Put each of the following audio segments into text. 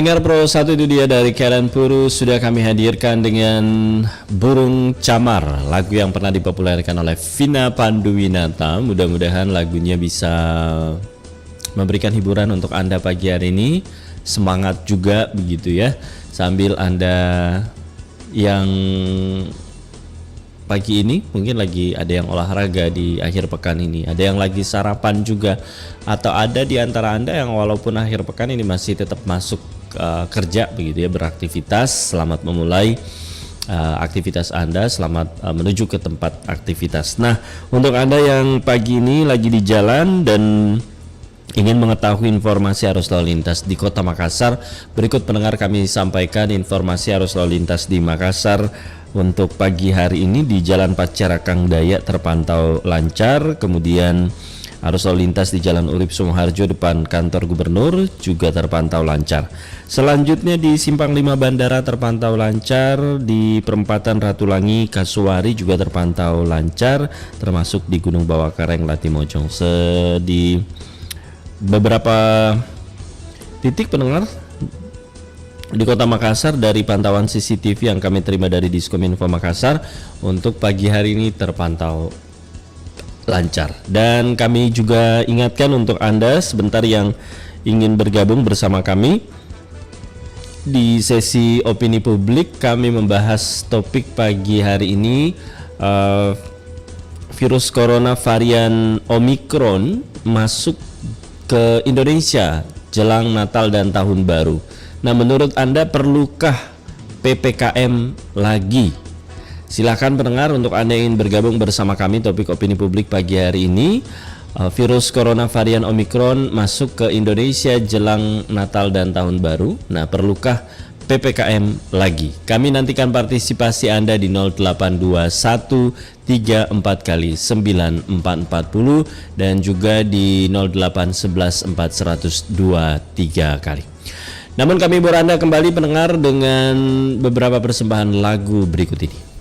Pendengar Pro 1 itu dia dari Karen Puru sudah kami hadirkan dengan Burung Camar, lagu yang pernah dipopulerkan oleh Vina Panduwinata. Mudah-mudahan lagunya bisa memberikan hiburan untuk Anda pagi hari ini. Semangat juga begitu ya, sambil Anda yang pagi ini mungkin lagi ada yang olahraga di akhir pekan ini, ada yang lagi sarapan juga, atau ada di antara Anda yang walaupun akhir pekan ini masih tetap masuk kerja begitu ya, beraktivitas. Selamat memulai aktivitas Anda, selamat menuju ke tempat aktivitas. Nah, untuk Anda yang pagi ini lagi di jalan dan ingin mengetahui informasi arus lalu lintas di Kota Makassar, berikut pendengar kami sampaikan informasi arus lalu lintas di Makassar. Untuk pagi hari ini di Jalan Pacara Kang Dayak terpantau lancar, kemudian arus lalu lintas di Jalan Urip Sumoharjo depan kantor gubernur juga terpantau lancar. Selanjutnya di Simpang 5 Bandara terpantau lancar, di perempatan Ratulangi Kasuari juga terpantau lancar, termasuk di Gunung Bawakareng Latimojong. Di beberapa titik pendengar di Kota Makassar dari pantauan CCTV yang kami terima dari Diskominfo Makassar, untuk pagi hari ini terpantau lancar. Dan kami juga ingatkan untuk Anda sebentar yang ingin bergabung bersama kami di sesi opini publik, kami membahas topik pagi hari ini, virus corona varian Omikron masuk ke Indonesia jelang Natal dan Tahun Baru. Nah, menurut Anda perlukah PPKM lagi? Silakan pendengar, untuk Anda yang ingin bergabung bersama kami topik opini publik pagi hari ini, virus corona varian Omikron masuk ke Indonesia jelang Natal dan Tahun Baru. Nah, perlukah PPKM lagi? Kami nantikan partisipasi Anda di 0821 34 kali 9440 dan juga di 0811 4123 kali. Namun kami hibur Anda kembali pendengar dengan beberapa persembahan lagu berikut ini.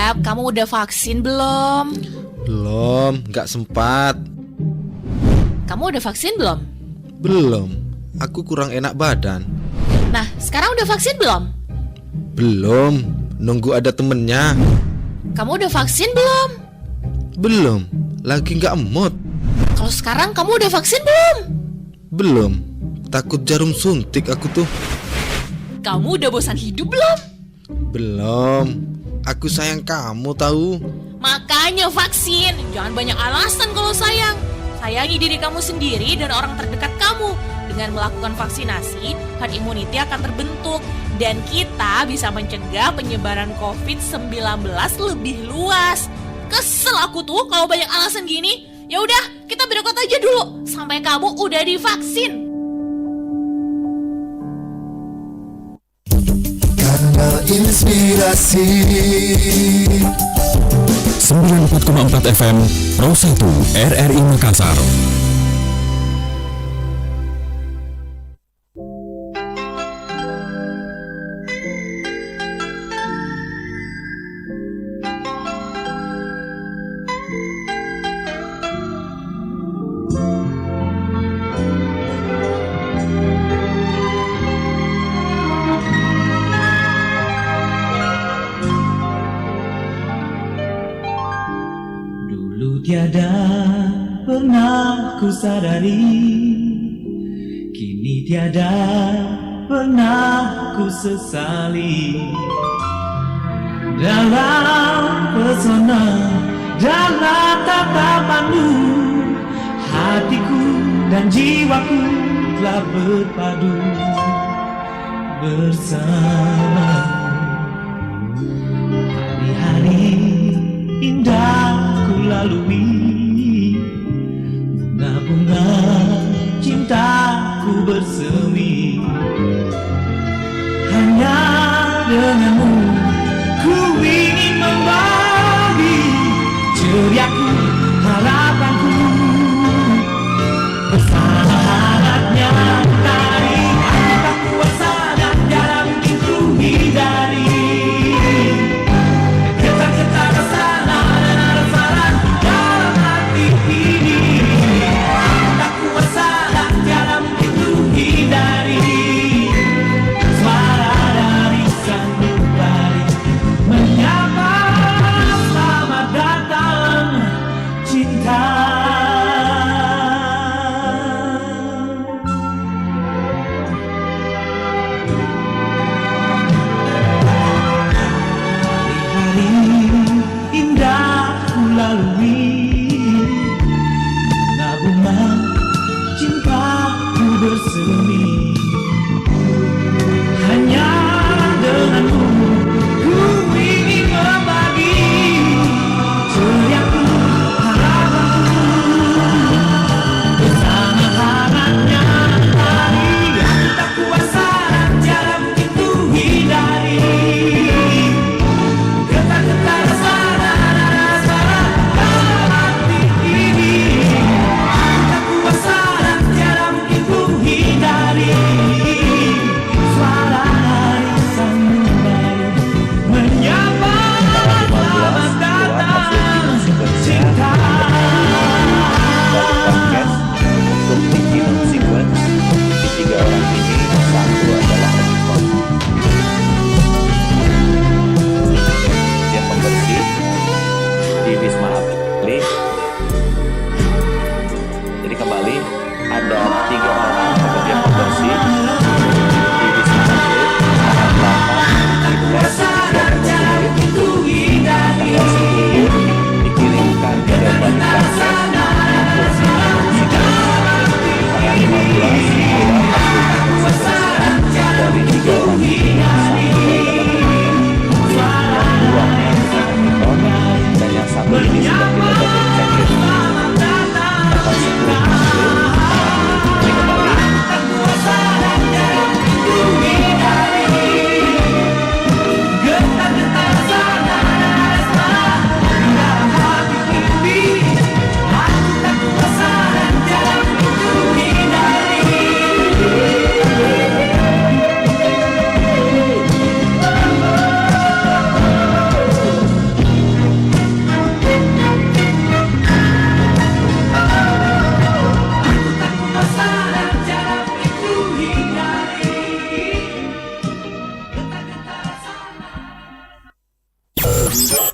Dap, kamu udah vaksin belum? Belum, gak sempat. Kamu udah vaksin belum? Belum, aku kurang enak badan. Nah, sekarang udah vaksin belum? Belum, nunggu ada temennya. Kamu udah vaksin belum? Belum, lagi gak mood. Kalau sekarang kamu udah vaksin belum? Belum, takut jarum suntik aku tuh. Kamu udah bosan hidup belum? Belum, aku sayang kamu tahu. Makanya vaksin. Jangan banyak alasan kalau sayang. Sayangi diri kamu sendiri dan orang terdekat kamu. Dengan melakukan vaksinasi, herd immunity akan terbentuk dan kita bisa mencegah penyebaran COVID-19 lebih luas. Kesel aku tuh kalau banyak alasan gini. Ya udah, kita berangkat aja dulu sampai kamu udah divaksin. Kanal Inspirasi 94,4 FM Pro 1 RRI Makassar. Tiada pernah ku sadari, kini tiada pernah ku sesali. Dalam pesona, dalam tatapanmu, hatiku dan jiwaku telah berpadu bersama. Hari-hari indah lalui, bunga-bunga cintaku bersemi. Hanya denganmu ku ingin membagi ceriaku, harapanku bersama hangatnya mentari. Aku tak kuasa dan jarang mungkin ku hindari getar-getar rasa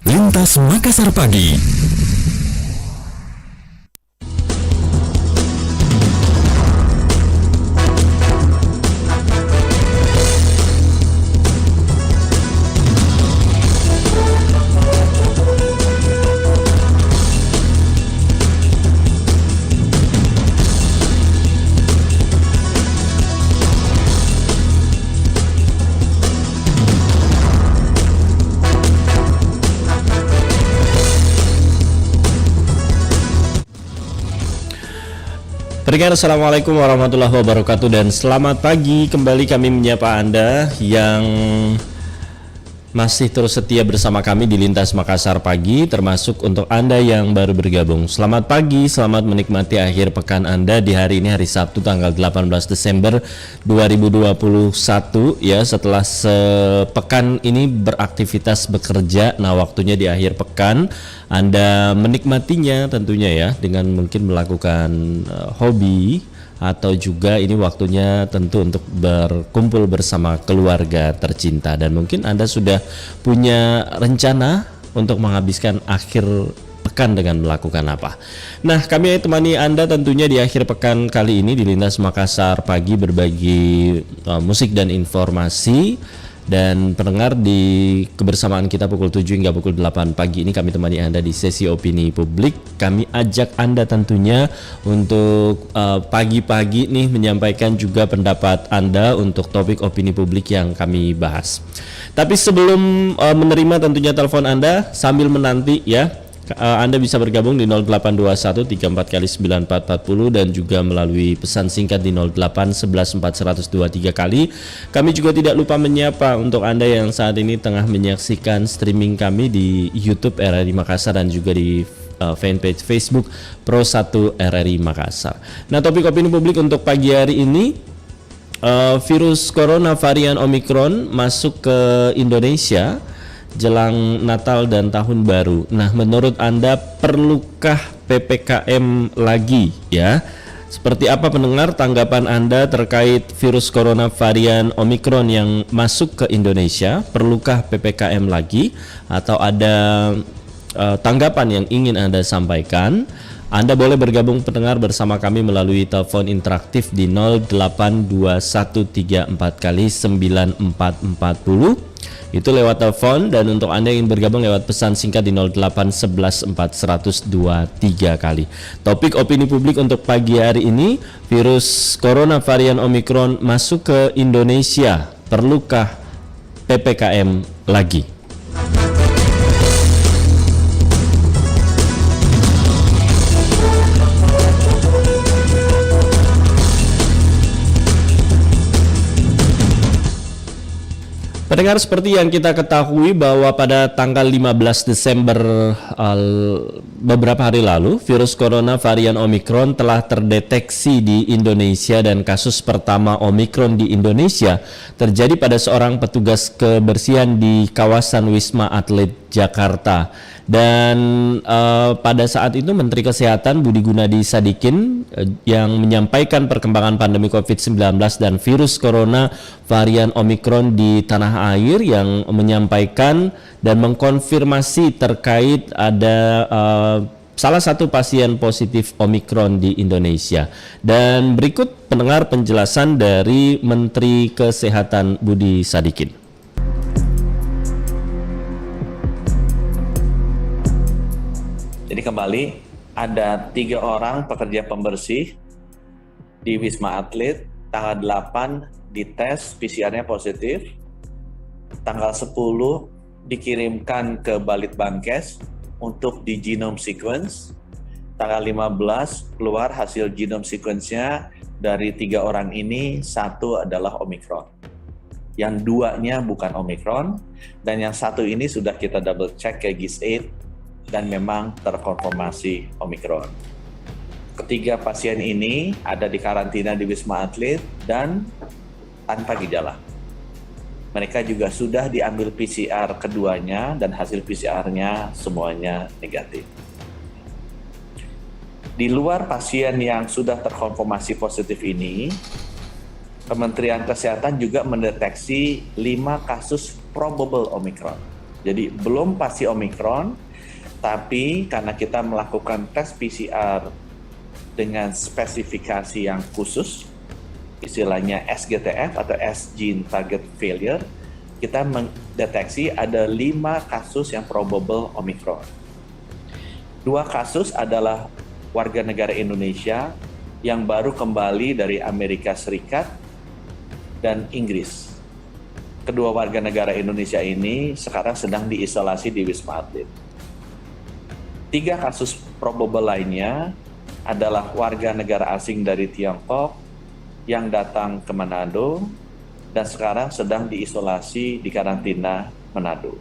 Lintas Makassar Pagi. Pendengar, Assalamualaikum warahmatullahi wabarakatuh dan selamat pagi. Kembali kami menyapa Anda yang masih terus setia bersama kami di Lintas Makassar Pagi, termasuk untuk Anda yang baru bergabung. Selamat pagi, selamat menikmati akhir pekan Anda di hari ini, hari Sabtu tanggal 18 Desember 2021 ya. Setelah sepekan ini beraktivitas bekerja, nah waktunya di akhir pekan Anda menikmatinya tentunya ya dengan mungkin melakukan hobi, atau juga ini waktunya tentu untuk berkumpul bersama keluarga tercinta, dan mungkin Anda sudah punya rencana untuk menghabiskan akhir pekan dengan melakukan apa. Nah, kami temani Anda tentunya di akhir pekan kali ini di Lintas Makassar Pagi, berbagi musik dan informasi. Dan pendengar, di kebersamaan kita pukul 7 hingga pukul 8 pagi ini kami temani Anda di sesi opini publik. Kami ajak Anda tentunya untuk pagi-pagi nih menyampaikan juga pendapat Anda untuk topik opini publik yang kami bahas. Tapi sebelum menerima tentunya telepon Anda, sambil menanti ya, Anda bisa bergabung di 0821 34 kali 9440 dan juga melalui pesan singkat di 08 11 4 102 3 kali. Kami juga tidak lupa menyapa untuk Anda yang saat ini tengah menyaksikan streaming kami di YouTube RRI Makassar dan juga di fanpage Facebook Pro 1 RRI Makassar. Nah, topik opini publik untuk pagi hari ini, virus corona varian Omicron masuk ke Indonesia jelang Natal dan Tahun Baru. Nah, menurut Anda perlukah PPKM lagi ya? Seperti apa pendengar tanggapan Anda terkait virus corona varian Omicron yang masuk ke Indonesia? Perlukah PPKM lagi? Atau ada tanggapan yang ingin Anda sampaikan? Anda boleh bergabung pendengar bersama kami melalui telepon interaktif di 082134 kali 9440. Itu lewat telepon, dan untuk Anda yang ingin bergabung lewat pesan singkat di 08 11 4 102 3 kali. Topik opini publik untuk pagi hari ini, virus corona varian Omicron masuk ke Indonesia. Perlukah PPKM lagi? Pendengar, seperti yang kita ketahui bahwa pada tanggal 15 Desember beberapa hari lalu, virus corona varian Omicron telah terdeteksi di Indonesia, dan kasus pertama Omicron di Indonesia terjadi pada seorang petugas kebersihan di kawasan Wisma Atlet Jakarta. Dan pada saat itu Menteri Kesehatan Budi Gunadi Sadikin yang menyampaikan perkembangan pandemi COVID-19 dan virus corona varian Omicron di tanah air, yang menyampaikan dan mengkonfirmasi terkait ada salah satu pasien positif Omicron di Indonesia. Dan berikut pendengar penjelasan dari Menteri Kesehatan Budi Sadikin. Jadi kembali, ada 3 orang pekerja pembersih di Wisma Atlet, tanggal 8 dites PCR-nya positif, tanggal 10 dikirimkan ke Balitbangkes untuk di genome sequence, tanggal 15 keluar hasil genome sequence-nya. Dari 3 orang ini, 1 adalah Omicron, yang 2-nya bukan Omicron, dan yang 1 ini sudah kita double check ke GIS-8 dan memang terkonfirmasi Omicron. Ketiga pasien ini ada di karantina di Wisma Atlet dan tanpa gejala. Mereka juga sudah diambil PCR keduanya dan hasil PCR-nya semuanya negatif. Di luar pasien yang sudah terkonfirmasi positif ini, Kementerian Kesehatan juga mendeteksi 5 kasus probable Omicron. Jadi belum pasti Omikron, tapi karena kita melakukan tes PCR dengan spesifikasi yang khusus, istilahnya SGTF atau S gene target failure, kita mendeteksi ada 5 kasus yang probable Omikron. 2 kasus adalah warga negara Indonesia yang baru kembali dari Amerika Serikat dan Inggris. Kedua warga negara Indonesia ini sekarang sedang diisolasi di Wisma Atlet. 3 kasus probable lainnya adalah warga negara asing dari Tiongkok yang datang ke Manado dan sekarang sedang diisolasi di karantina Manado.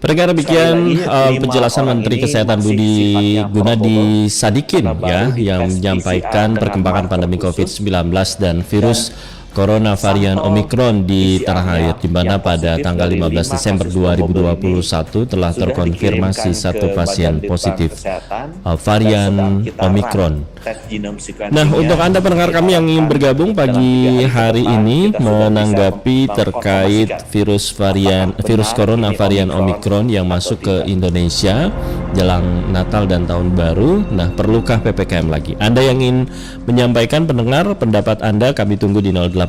Pendengar, demikian penjelasan Menteri Kesehatan Budi Gunadi Sadikin ya, yang menyampaikan perkembangan pandemi COVID-19 dan virus Corona varian Omikron di tanah air, di mana pada tanggal 15 Desember 2021 telah terkonfirmasi 1 pasien positif varian Omikron. Nah, untuk Anda pendengar kami yang ingin bergabung pagi hari ini menanggapi terkait virus Corona varian Omikron yang masuk ke Indonesia jelang Natal dan Tahun Baru. Nah, perlukah PPKM lagi? Anda yang ingin menyampaikan pendengar pendapat Anda, kami tunggu di 082134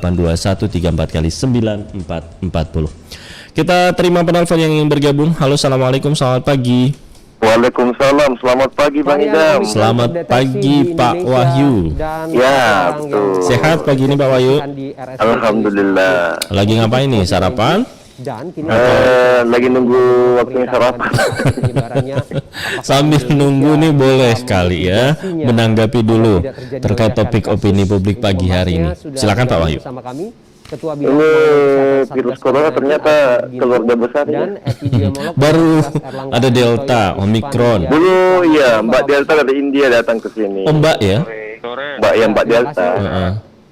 Kita terima penelpon yang ingin bergabung. Halo, assalamualaikum, selamat pagi. Waalaikumsalam, selamat pagi Bang Idam. Selamat pagi Pak Wahyu. Ya, betul. Sehat pagi ini Pak Wahyu? Alhamdulillah. Lagi ngapain nih, sarapan? Lagi nunggu waktunya sarapan. Sambil nunggu nih boleh kali ya menanggapi dulu terkait topik opini publik pagi hari ini. Silakan Pak Wahyu. Ini virus corona ternyata keluarga besar ya. Baru ada Delta, Omikron. Dulu ya Mbak Delta dari India datang ke sini. Oh, Mbak ya? Mbak Delta.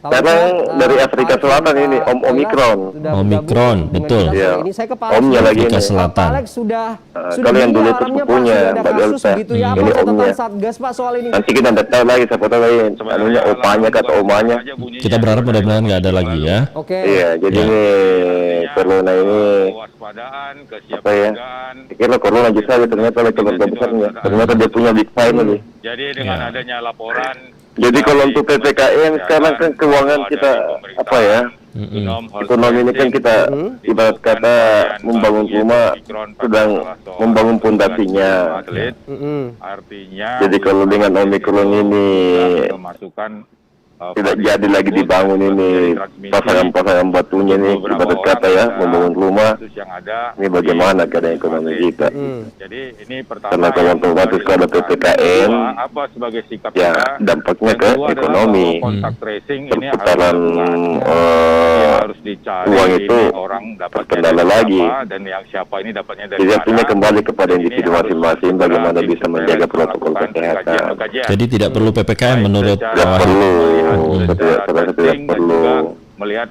Sekarang dari Afrika Selatan ini Omikron. Omikron, betul. Ya. Omnya lagi Afrika ini. Selatan. Kalau yang dulu itu sepupunya Mbak Delta, ini omnya. Nanti kita tidak tahu lagi siapa tahu lagi, anunya opanya atau omanya. Kita berharap mudah-mudahan nggak ada lagi ya. Iya, jadi ini corona ini apa ya? Kira corona aja saja, ternyata oleh keluarga besarnya. Ternyata dia punya big family. Jadi dengan adanya laporan, jadi kalau untuk PPKM sekarang kan keuangan kita apa ya? Ekonomi ini kan kita ibarat kata membangun rumah sedang membangun pondasinya. Artinya Jadi kalau dengan Omikron ini tidak jadi lagi dibangun ini pasangan-pasangan batunya ini ibarat kata ya membangun rumah. Ini bagaimana keadaan ekonomi kita? Jadi ini pertama. Karena kalau otomatis kalau ada PPKM, apa sebagai sikap ya dampaknya ke ekonomi. Perputaran harus dicari uang itu orang terkendala lagi. Dan yang siapa ini dapatnya dari Jadi artinya kembali kepada individu masing-masing bagaimana bisa menjaga protokol kesehatan. Jadi tidak perlu PPKM menurut Pak Tidak Wahyu. perlu, tidak perlu. Melihat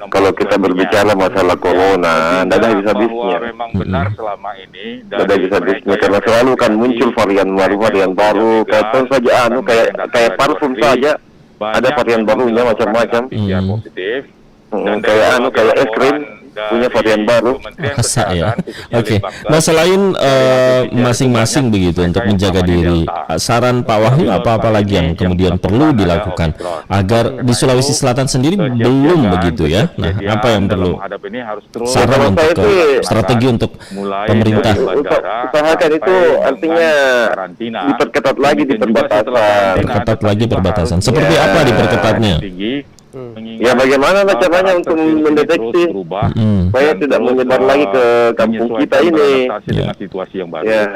kalau kita berbicara masalah corona, tidak ada habis-habisnya. Memang benar selama ini Tidak ada habis-habisnya karena selalu kan muncul varian baru. Kayak saja kayak parfum saja. Ada varian barunya macam-macam. positif. Kayak es krim punya varian baru. Masa ya? Oke. Nah, selain masing-masing begitu untuk menjaga diri, saran Pak Wahyu apa lagi yang kemudian perlu dilakukan agar di Sulawesi Selatan sendiri belum begitu ya? Nah, apa yang perlu saran untuk strategi untuk pemerintah? Usahakan itu artinya diperketat lagi di perbatasan. Perketat lagi perbatasan. Seperti apa diperketatnya? Ya bagaimana caranya untuk mendeteksi supaya tidak menyebar lagi ke kampung kita ini. Dengan situasi yang baru. Ya,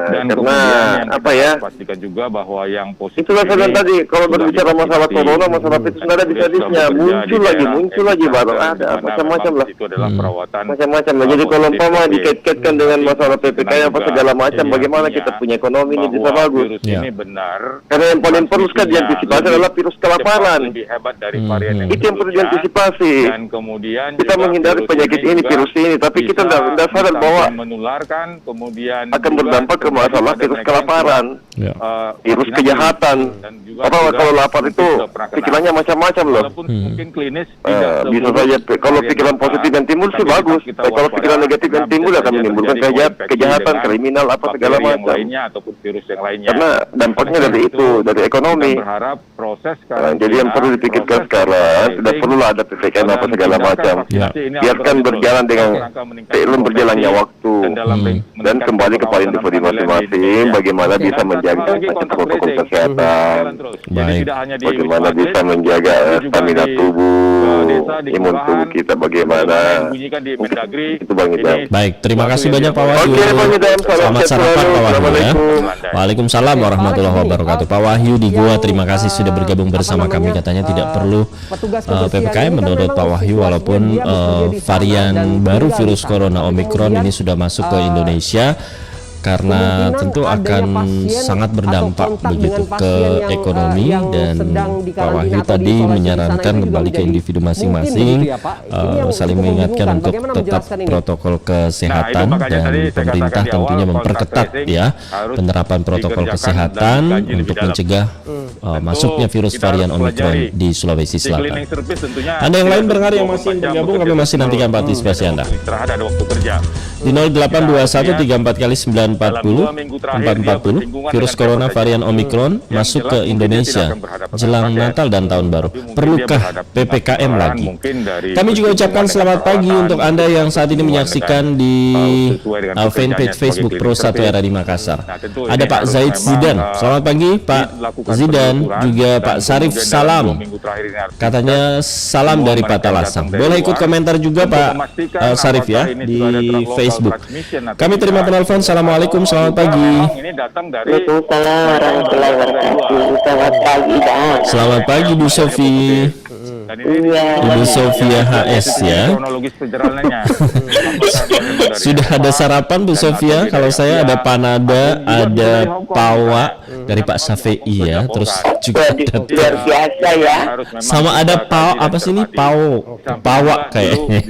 Dan karena apa ya? Pastikan juga bahwa yang positif Itulah saya bilang tadi, kalau berbicara masalah corona, masalah itu tidak ada habis-habisnya. Muncul lagi baru ada macam-macam lah. Itu adalah perawatan. Macam-macam lah. Jadi kalau umpama dikait-kaitkan dengan masalah PPKM apa segala macam, bagaimana kita punya ekonomi ini bisa bagus? Ini benar. Karena yang paling perlu sekali diantisipasi adalah virus kelaparan. Lebih hebat dari varian yang Itu yang perlu diantisipasi. Dan kemudian kita menghindari penyakit ini, virus ini, tapi kita tidak sadar bahwa menularkan, kemudian akan berdampak ke masalah virus kelaparan, Ya. virus kejahatan. Kalau lapar itu pikirannya macam-macam loh. Walaupun mungkin klinis Bisa saja kalau pikiran positif yang timbul sih bagus. Tapi kalau pikiran negatif yang timbul akan menimbulkan kejahatan, kriminal, apa segala macam. ataupun virus yang lainnya. Karena dampaknya dari itu, dari ekonomi. Kita berharap proses Jadi yang perlu dipikirkan sekarang, tidak perlulah ada PPKM apa segala macam. Ya. Biarkan berjalan dengan seiring berjalannya waktu dan kembali kepada individu masing-masing. Bagaimana bisa menjaga protokol kesehatan, Baik. bagaimana bisa menjaga stamina tubuh, imun tubuh kita bagaimana. Itu Bang Idam. Baik, terima kasih banyak Pak Wahyu. Oke, Bang Idam. Selamat sarapan Pak Wahyu ya. Assalamualaikum. Waalaikumsalam warahmatullahi wabarakatuh. Pak Wahyu di Goa, terima kasih sudah bergabung bersama kami. Katanya tidak perlu PPKM menurut Pak Wahyu, walaupun varian baru virus corona Omikron ini sudah masuk ke Indonesia, karena tentu akan sangat berdampak begitu ke ekonomi. Dan Pak Wahyu tadi menyarankan kembali ke individu masing-masing, saling mengingatkan untuk tetap protokol kesehatan, dan pemerintah tentunya memperketat ya penerapan protokol kesehatan untuk mencegah masuknya virus varian Omikron di Sulawesi Selatan. Anda yang lain berdengar yang masih bergabung, kami masih nantikan partisipasi Anda Ada waktu kerja. di 0821 34 kali 940 440. Virus corona varian Omikron masuk ke Indonesia jelang Natal dan Tahun Baru. Perlukah PPKM lagi? Kami juga ucapkan selamat pagi untuk Anda yang saat ini menyaksikan di fanpage Facebook Pro 1 RRI Makassar. Ada Pak Zaid Zidan. Selamat pagi Pak Zidan, juga Pak Sarif Salam. Katanya salam dari Patalasang. Boleh ikut komentar juga Pak Sarif ya di Facebook. Kami terima penelpon. Assalamualaikum, selamat pagi. Waalaikumsalam warahmatullahi wabarakatuh. Selamat pagi, Bang. Selamat pagi Bu Sofi. Ibu Sofia HS ya. Sudah ada sarapan Bu Sofia? Kalau saya ada panada, ada pawa dari Pak Safei ya. Terus juga ada Luar biasa ya. sama ada apa sih ini? Pawa kayaknya.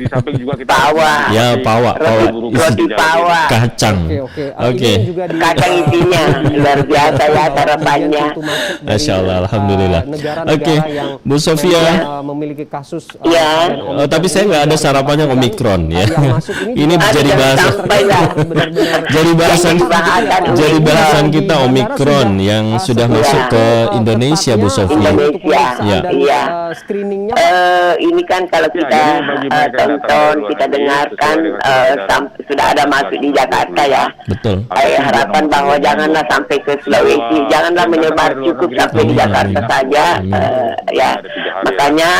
Pawa. Ya pawa. Roti pawa. Kacang. Oke. Kacang isinya. Luar biasa ya sarapannya. Masya Allah, alhamdulillah. Oke, Bu Sofia. Memiliki kasus Tapi saya nggak ada sarapannya Omikron ya. Ini jadi bahasan kita Omikron yang sudah masuk ke Indonesia Bu Sofia. Iya. Screeningnya ini kan kalau kita tonton, kita dengarkan sudah ada masuk di Jakarta ya. Betul. Harapan bahwa janganlah sampai ke Sulawesi, janganlah menyebar, cukup sampai di Jakarta saja. Ya, makanya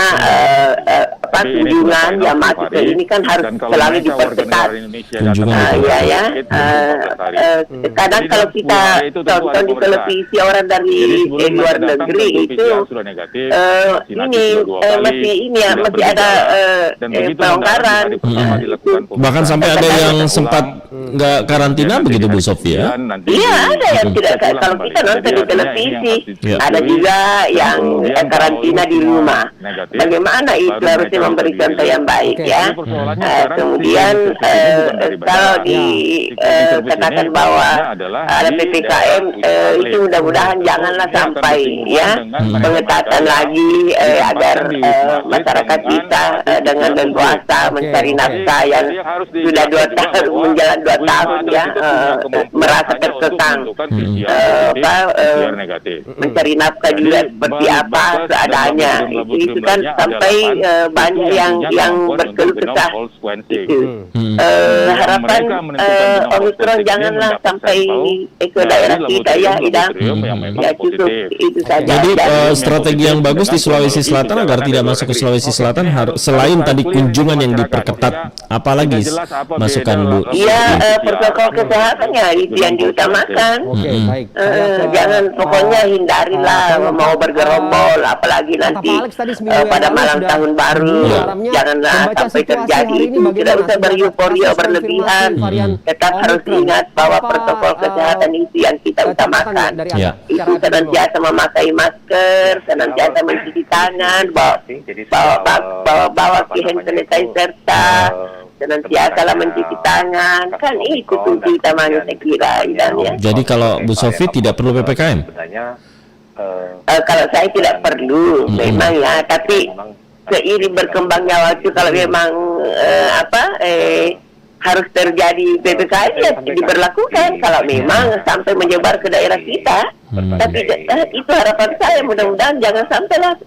kunjungan yang masuk ke ini kan harus selalu diperketat. Kadang kalau kita tonton di televisi orang dari luar negeri itu masih ada pelonggaran. Bahkan sampai ada yang sempat nggak karantina begitu Bu Sofia? Iya, ada yang tidak. Kalau kita nonton di televisi, ada juga yang karantina di rumah. Bagaimana itu harusnya memberi contoh yang baik ya. Kemudian kalau dikatakan bahwa ada PPKM, itu mudah-mudahan janganlah sampai ya pengetatan lagi agar masyarakat bisa dengan leluasa mencari nafkah yang sudah 2 tahun menjalan 2 tahun ya merasa terkekang mencari nafkah juga seperti apa seadanya. Itu kan sampai banyak yang berkeluh kesah. Harapan Omikron janganlah sampai ke daerah kita ya, ya cukup itu saja. Jadi strategi yang bagus di Sulawesi Selatan agar tidak masuk ke Sulawesi Selatan selain tadi kunjungan yang diperketat, apalagi masukan Bu? Iya, protokol kesehatannya itu yang diutamakan. Jangan pokoknya hindarilah mau bergerombol, apalagi nanti pada malam tahun baru. Janganlah sampai terjadi itu. Tidak usah beryuforia berlebihan. Tetap harus ingat bahwa protokol kesehatan itu yang kita utamakan. Itu senantiasa memakai masker, senantiasa mencuci tangan, bawa hand sanitizer serta senantiasalah mencuci tangan, kan itu kunci utamanya saya kira, Idan ya. Jadi kalau Bu Sofi tidak perlu PPKM? Kalau saya tidak perlu, memang ya, tapi seiring berkembangnya waktu, kalau memang harus terjadi PPKM ya diberlakukan kalau memang sampai menyebar ke daerah kita. Tapi itu harapan saya, mudah-mudahan jangan sampailah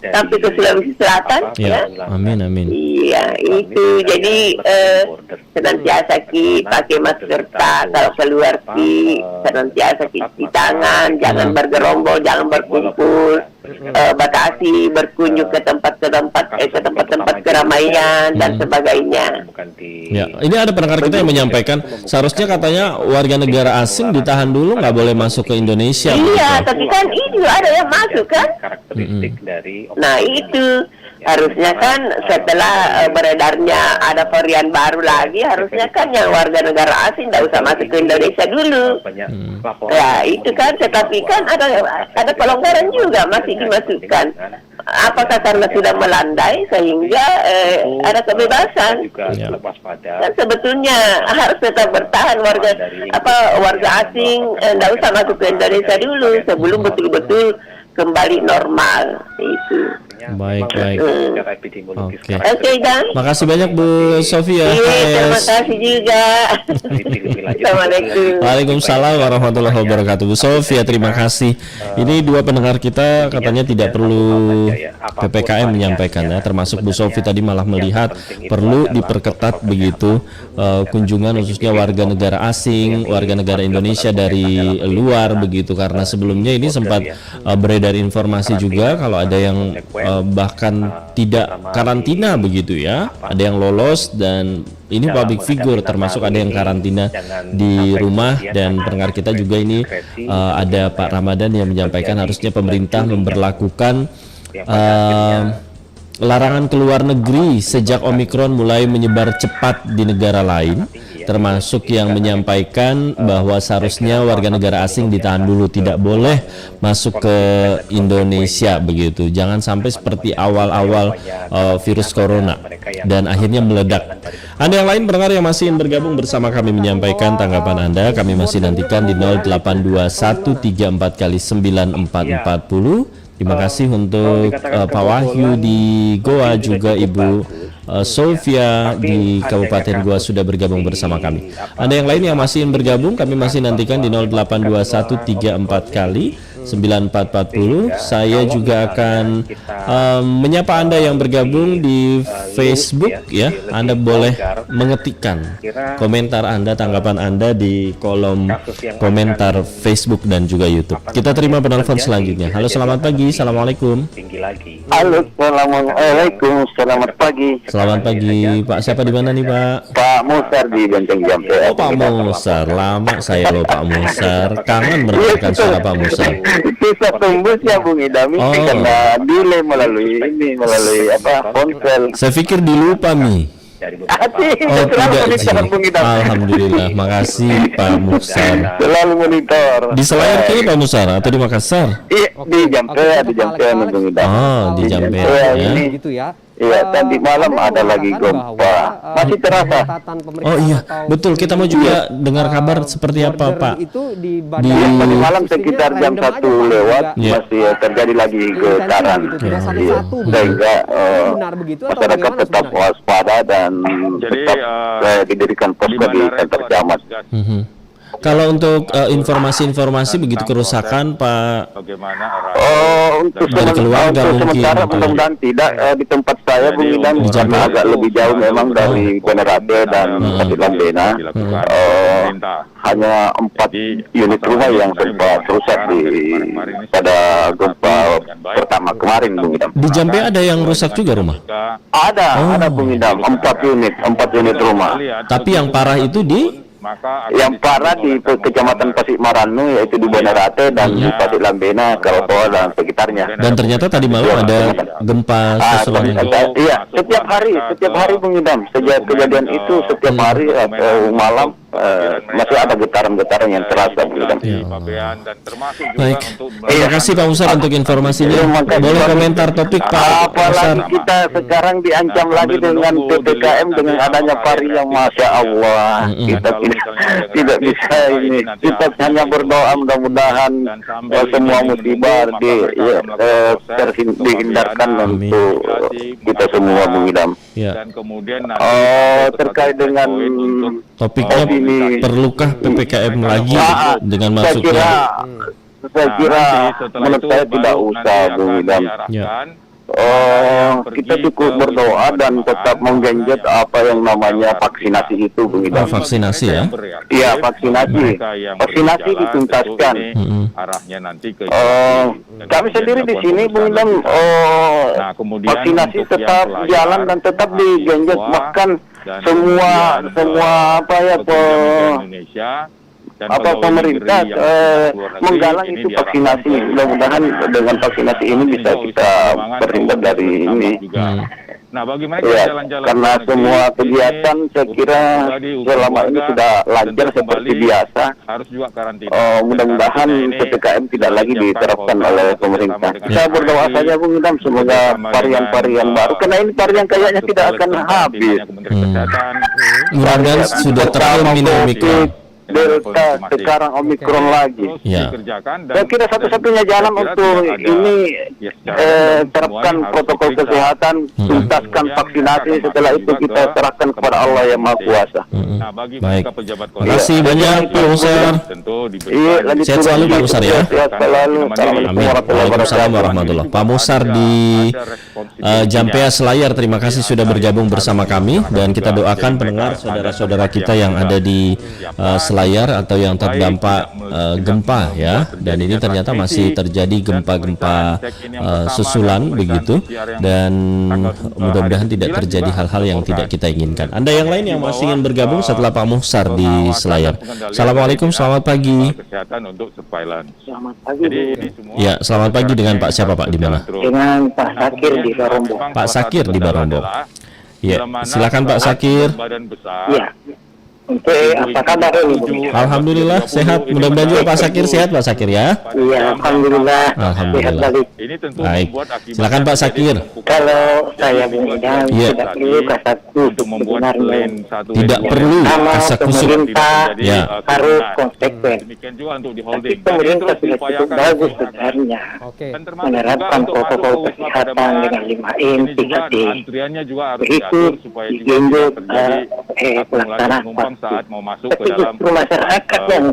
sampai ke Sulawesi Selatan. Ya, amin. Iya, itu jadi senantiasa pakai masker, kalau keluar senantiasa cuci tangan, jangan bergerombol, jangan berkumpul, batasi berkunjung ke tempat-tempat keramaian dan sebagainya. Ya, ini ada pendengar kita yang menyampaikan seharusnya katanya warga negara asing ditahan dulu, nggak boleh masuk ke Indonesia. Iya, tapi kan itu ada yang masuk kan? Nah itu harusnya kan setelah beredarnya ada varian baru lagi, harusnya kan yang warga negara asing tidak usah masuk ke Indonesia dulu. Ya itu kan, tetapi kan ada pelonggaran juga masih dimasukkan. Apakah karena sudah melandai sehingga ada kebebasan? Dan sebetulnya harus tetap bertahan warga asing tidak usah masuk ke Indonesia dulu sebelum betul-betul kembali normal itu. Baik. Oke. Dan Makasih banyak Bu Sofia. terima kasih juga. Assalamualaikum. Waalaikumsalam warahmatullahi wabarakatuh. Bu Sofia, terima kasih. Ini dua pendengar kita katanya tidak perlu PPKM menyampaikan ya, termasuk Bu Sofia tadi malah melihat perlu diperketat begitu kunjungan khususnya warga negara asing, warga negara Indonesia dari luar begitu, karena sebelumnya ini sempat beredar informasi juga kalau ada yang bahkan tidak karantina begitu ya, ada yang lolos dan ini public figure termasuk ada yang karantina di rumah. Dan pendengar kita juga ini ada Pak Ramadan yang menyampaikan harusnya pemerintah memberlakukan larangan keluar negeri sejak Omikron mulai menyebar cepat di negara lain, termasuk yang menyampaikan bahwa seharusnya warga negara asing ditahan dulu, tidak boleh masuk ke Indonesia begitu. Jangan sampai seperti awal-awal virus corona dan akhirnya meledak. Ada yang lain pendengar yang masih ingin bergabung bersama kami menyampaikan tanggapan Anda, kami masih nantikan di 082134 kali 9440. Terima kasih untuk Pak Wahyu di Goa, juga Ibu Sofia di Kabupaten Goa sudah bergabung bersama kami. Ada yang lain yang masih ingin bergabung, kami masih nantikan di 082134 kali 9440. Saya juga akan menyapa Anda yang bergabung di Facebook ya. Anda boleh mengetikkan komentar Anda, tanggapan Anda di kolom komentar Facebook dan juga YouTube. Kita terima penelpon selanjutnya. Halo, selamat pagi. Assalamualaikum. Halo, assalamualaikum. Selamat pagi. Selamat pagi, Pak. Siapa di mana nih, Pak? Pak Musar di Benteng Jampe. Oh, Pak Musar. Lama saya loh, Pak Musar. Kangen mendengarkan suara Pak Musar. Bisa tembus ya Bung Idami karena delay melalui ponsel. Saya pikir dilupa Mi. Oh tidak sih. Alhamdulillah, makasih Pak Musar. Selalu monitor. Di Selayar kini Pak Musar atau di Makassar? Iya, di Jampe, Bung Idami. Oh, di Jampe ya. Gitu ya. Iya, tadi malam ada lagi gempa. Masih terasa. Oh iya, betul. Kita mau juga dengar kabar seperti apa, Pak. Di tadi malam sekitar jam 1 lewat masih terjadi lagi getaran. Sehingga masyarakat tetap waspada dan tetap didirikan posko di kantor camat. Kalau untuk informasi-informasi begitu kerusakan, Pak, untuk dari keluarga mungkin sementara mudah-mudahan tidak di tempat saya Bung Idan, karena agak lebih jauh memang dari Generate dan Lambena. Hanya 4 unit rumah yang sempat rusak pada gempa pertama kemarin Bung Idan. Di Jambe ada yang rusak juga rumah? Ada Bung Idan, 4 unit rumah. Tapi yang parah itu yang parah di Kecamatan Pasik Maranu, yaitu di Generate dan di Pasik Lambena, Karakoa dan sekitarnya. Dan ternyata tadi malam ada gempa susulan. Iya, setiap hari Bung Idam. Sejak kejadian itu setiap hari atau malam masih ada getaran-getaran yang terasa. Pabean dan termasuk juga Baik. untuk Terima kasih Pak Musar untuk informasinya. Boleh komentar topik Pak Musar? Apalagi kita sekarang diancam lagi dengan PPKM dengan adanya varian, Masya Allah. Kita tidak bisa ini. Kita hanya berdoa mudah-mudahan semua musibah dihindarkan untuk kita semua, Bung Idam. dan kemudian Terkait dengan topiknya ini, perlukah PPKM lagi dengan masuknya? Saya kira menurut saya tidak usah, Bung Idam. Kita cukup berdoa dan tetap menggenjot apa yang namanya vaksinasi itu, Bung Idam. Vaksinasi ya? Iya, vaksinasi dituntaskan. Arahnya nanti ke kami sendiri di sini, Bung Idam, vaksinasi tetap jalan dan tetap digenjot, bahkan semua Indonesia pemerintah menggalang itu vaksinasi. Mudah-mudahan dengan vaksinasi ini bisa kita terhindar dari ini. Nah, bagaimana jalan-jalan? Karena semua kegiatan saya kira selama ini sudah lancar seperti biasa. Harus juga karantina. Mudah-mudahan PPKM tidak lagi diterapkan oleh pemerintah. Saya berdoa saja, Bung Idam, semoga varian-varian baru, karena ini varian kayaknya tidak akan habis. Mudah-mudahan sudah tereliminasi Delta, sekarang Omikron lagi. Ya. Saya kira satu-satunya jalan untuk ini terapkan protokol kesehatan, tuntaskan vaksinasi, setelah itu kita serahkan kepada Allah yang Maha Kuasa. Baik. Terima kasih banyak Pak Musar. Sehat selalu Pak Musar ya. Sehat selalu. Amin. Waalaikumsalam warahmatullahi. Pak Musar di Jampea Selayar, terima kasih sudah bergabung bersama kami, dan kita doakan pendengar saudara-saudara kita yang ada di Selayar atau yang terdampak gempa ya, dan ini ternyata masih terjadi gempa-gempa susulan begitu, dan mudah-mudahan tidak terjadi hal-hal yang tidak kita inginkan. Anda yang lain yang masih ingin bergabung setelah Pak Musar di Selayar. Assalamualaikum, selamat pagi. Kesehatan untuk surveillance. Selamat pagi. Ya, selamat pagi dengan Pak siapa Pak, di mana? Dengan Pak Sakir di Barombo. Pak Sakir di Barombo. Ya, silakan Pak Sakir. Ya. Apa kabar ini, Bu? Alhamdulillah sehat. Mudah-mudahan juga Pak Sakir sehat, Pak Sakir ya. Iya, alhamdulillah. Alhamdulillah. Baik. Silakan Pak Sakir. Kalau saya bilang tidak perlu kasaku untuk membuat tidak perlu kasakusuk. Pemerintah harus konsekuen. Tapi pemerintah sudah cukup bagus sebenarnya menerapkan protokol kesehatan dengan 5M, 3T. Itu digenjot pelaksanaan saat mau masuk ke dalam masyarakat yang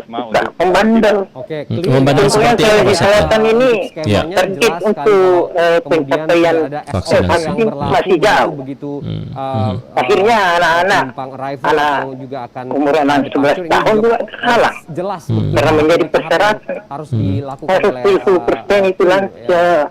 membandel. Membandel seperti apa kesehatan ini terkait untuk pencapaian vaksin masih jauh. Akhirnya anak-anak umur 11 tahun juga terhalang karena menjadi persyaratan. Harus dilakukan oleh 10% itu lancar.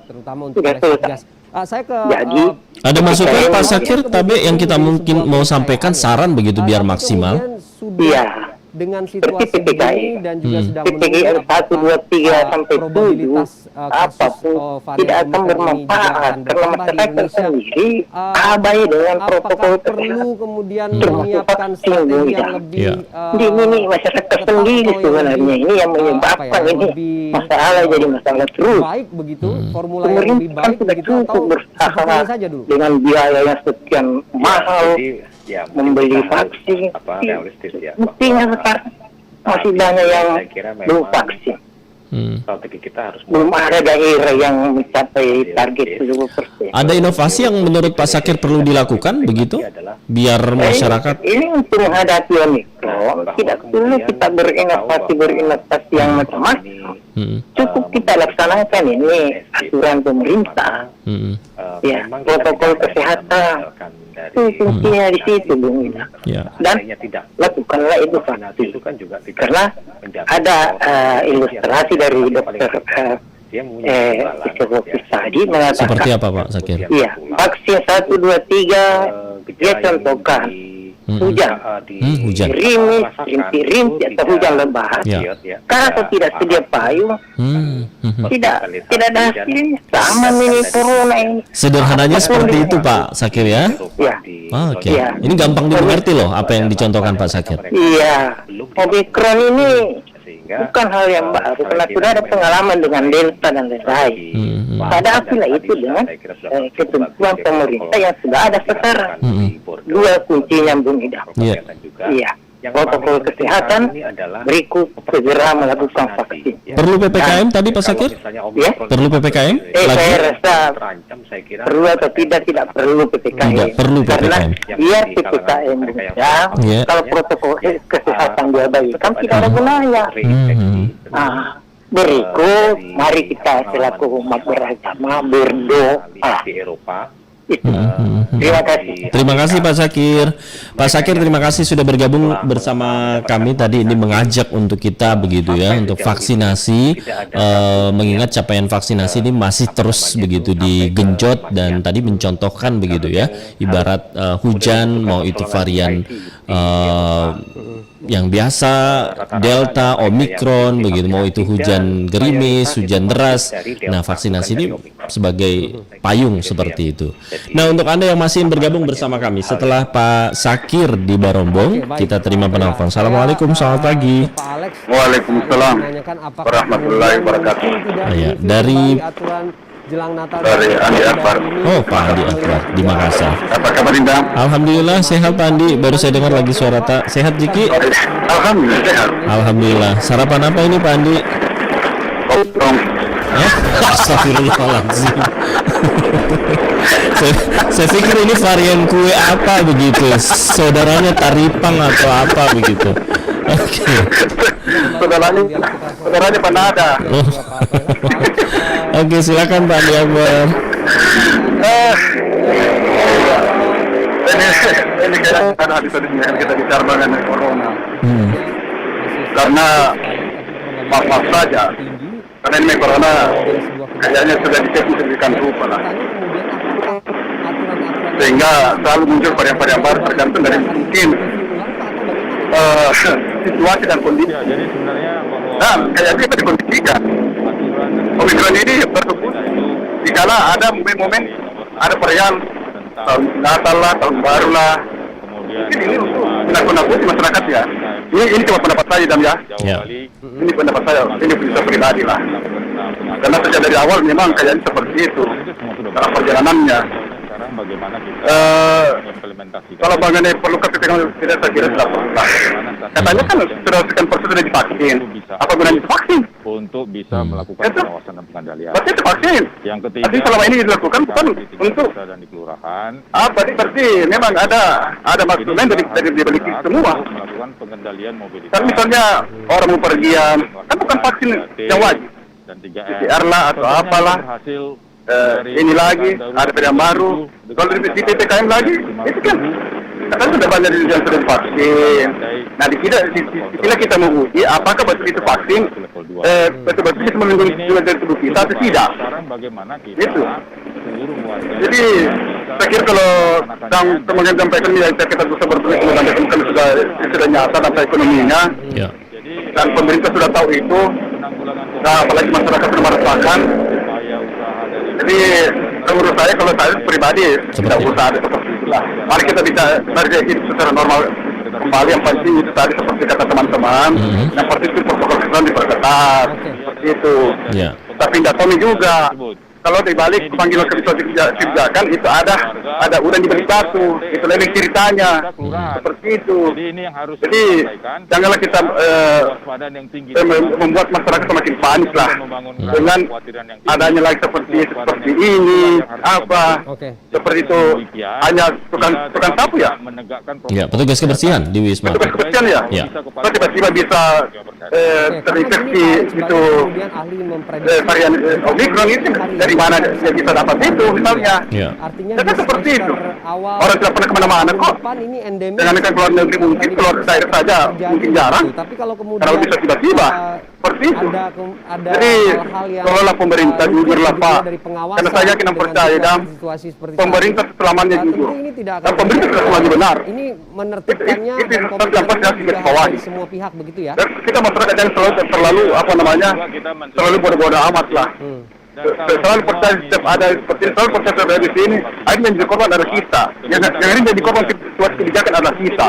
Jadi ada masukan Pak Sakir, tapi yang kita mungkin mau sampaikan saran begitu biar maksimal. Iya. Dengan situasi begini dan juga sedang menunggu 1, 2, 3 sampai 7 apapun tidak akan bermanfaat karena masyarakat sendiri abai dengan protokol perlu kemudian menyiapkan strategi yang lebih ini masyarakat sendiri sebenarnya ini yang menyebabkan ini masalah jadi masalah terus. Baik begitu, formula yang lebih baik begitu, atau berusaha dengan biaya yang sekian mahal membeli vaksin. Buktinya sekarang masih banyak yang belum vaksin. Strategi kita harus belum ada daerah yang mencapai target 70%. Ada inovasi yang menurut Pak Sakir perlu dilakukan begitu biar masyarakat ini untuk menghadapi Omikron tidak perlu kita berinovasi yang macam-macam. Cukup kita laksanakan ini aturan pemerintah, protokol kesehatan. Itu kuncinya di situ, Bung Ida. Dan lakukanlah itu karena ada ilustrasi dari dokter psikologis tadi mengatakan seperti apa Pak Sakir? Iya, vaksin 1, 2, 3 dia contohkan hujan, rintik, atau hujan lebat. Karena tidak sedia payung, tidak ada hasilnya. Sama mini corona ini. Sederhananya seperti itu Pak Sakir ya? Ya. Oh, oke. Iya. Ini gampang dimengerti loh apa yang dicontohkan Pak Sakir. Iya. Omikron ini bukan hal yang baru, karena sudah ada pengalaman dengan Delta dan lain-lain. Hadapilah itu dengan ketentuan pemerintah yang sudah ada sekarang. Dua kuncinya Bung Ida. Iya. Protokol kesehatan berikut segera melakukan vaksin. Perlu PPKM tadi Pak Sakir? Ya? Perlu PPKM? Saya rasa perlu atau tidak perlu PPKM. Tidak perlu PPKM. Karena biar PPKM ya, kalau protokol kesehatan diabaikan tidak ada gunanya. Berikut mari kita selaku umat beragama berdoa. Terima kasih. Terima kasih Pak Sakir. Pak Sakir terima kasih sudah bergabung bersama kami tadi, ini mengajak untuk kita begitu ya untuk vaksinasi, mengingat capaian vaksinasi ini masih terus begitu digenjot dan tadi mencontohkan begitu ya, ibarat hujan mau itu varian yang biasa, Delta, Omikron begitu, mau itu hujan gerimis, hujan deras. Nah, vaksinasi ini sebagai payung seperti itu. Nah, untuk Anda yang masih bergabung bersama kami setelah Pak Sakir di Barombong, kita terima penelpon. Assalamualaikum, selamat pagi. Waalaikumsalam warahmatullahi wabarakatuh. Ya, dari Andi Akbar. Oh, Pak Andi Akbar di Makassar. Apa kabar Indah? Alhamdulillah sehat Pak Andi. Baru saya dengar lagi suara tak sehat Jiki. Alhamdulillah sehat. Alhamdulillah. Sarapan apa ini Pak Andi? Kopong. Astagfirullahaladzim. saya pikir ini varian kue apa begitu, saudaranya taripang atau apa begitu. Oke. Saudaranya Panada. Oke, silakan Pak Andi Akbar. Ini karena habis kita bicara mengenai corona. Karena maaf saja, karena ini corona kayaknya sudah dicek-cekan rupa lah. Sehingga selalu muncul varian-varian baru tergantung dari mungkin situasi dan kondisi. Jadi sebenarnya Nah, kayaknya kita dikondisikan. Omikron ini bertepuk dikala ada momen-momen, ada perayaan tahun Natal lah, tahun baru lah. Ini untuk menakut-nakuti masyarakat ya. Ini cuma pendapat saya dan ya. Ini pendapat saya, ini bisa pribadi lah. Karena sejak dari awal memang kayaknya seperti itu dalam perjalanannya. Kalau mengenai perlu PPKM tidak, saya kira tidak perlu. Katanya kan sudah sekian persen sudah divaksin. Apa gunanya divaksin? Untuk bisa melakukan pengawasan dan pengendalian. Berarti itu vaksin. Yang ketiga, tapi selama ini dilakukan bukan untuk dan di kelurahan. Berarti memang ada maksud lain dari balik itu semua. Melakukan pengendalian mobilitas. Kan misalnya orang mau pergian, kan bukan vaksin yang wajib. Dan PCR lah atau apalah. Ini lagi ada varian baru. Kalau di PPKM lagi, itu kan sudah banyak yang sudah divaksin. Nah, di sini kita mau uji apakah betul itu vaksin betul-betul bisa melindungi dari tubuh kita atau tidak. Itu. Jadi saya kira kalau kemudian sampaikan ya kita bisa berpikir kalau sudah nyata data ekonominya dan pemerintah sudah tahu itu, nah apalagi masyarakat sudah merasakan. Jadi menurut saya kalau saya pribadi tidak usah ada seperti itulah. Mari kita bisa hidup secara normal kembali. Yang penting itu tadi seperti kata teman-teman, yang penting itu protokol kesehatan diperketat seperti itu. Tapi tidak tahu juga kalau dibalik panggilan kebijakan itu ada udah diberi batu, itu lain ceritanya seperti itu. Jadi janganlah kita membuat masyarakat semakin panik lah dengan adanya lagi seperti ini seperti itu hanya tukang sapu ya. Ya, petugas kebersihan di Wisma. Petugas kebersihan ya. Kalau tiba-tiba bisa terinfeksi itu varian Omikron itu dari mana dia bisa dapat itu misalnya. Ya. Artinya Jadi seperti itu. awal Orang tidak pernah kemana-mana kok. depan ini endemis. Jangan kan keluar negeri mungkin, keluar daerah saja mungkin jarang. Tapi kalau kemudian Kalau bisa tiba-tiba seperti itu. ada Jadi hal-hal yang tolonglah pemerintah jujur lah Pak. dari pengawasan Karena saya yakin percaya dan situasi seperti pemerintah selamanya jujur. ini tidak akan Dan pemerintah tidak selamanya benar. Ini menertibkannya Itu dan yang pasti harus komitmennya kita bawahi. dari semua pihak begitu ya. Dan kita masyarakat yang terlalu apa namanya, terlalu bodoh-bodoh amat lah. Selalu percaya setiap ada seperti ini, selalu percaya setiap ada di sini. Akhirnya menjadi korban adalah kita. Yang ini jadi korban suatu kebijakan adalah kita.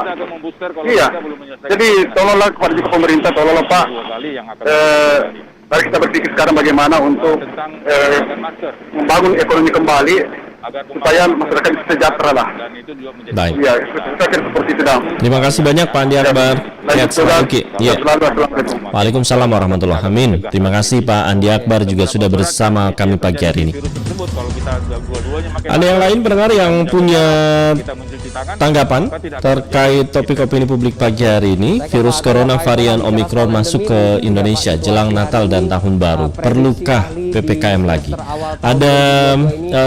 Iya. Jadi tolonglah kepada pemerintah, tolonglah Pak. Mari kita berpikir sekarang bagaimana untuk membangun ekonomi kembali supaya masyarakat sejahtera lah. Baik. Iya, saya kira seperti itu dah. Terima kasih banyak Pak Andi Akbar. Sehat selalu. Ya. Waalaikumsalam warahmatullahi wabarakatuh. Amin. Terima kasih Pak Andi Akbar juga sudah bersama kami pagi hari ini. Ada yang lain pendengar yang punya tanggapan terkait topik opini publik pagi hari ini? Virus corona varian Omikron masuk ke Indonesia jelang Natal dan Tahun Baru. Perlukah PPKM lagi? Ada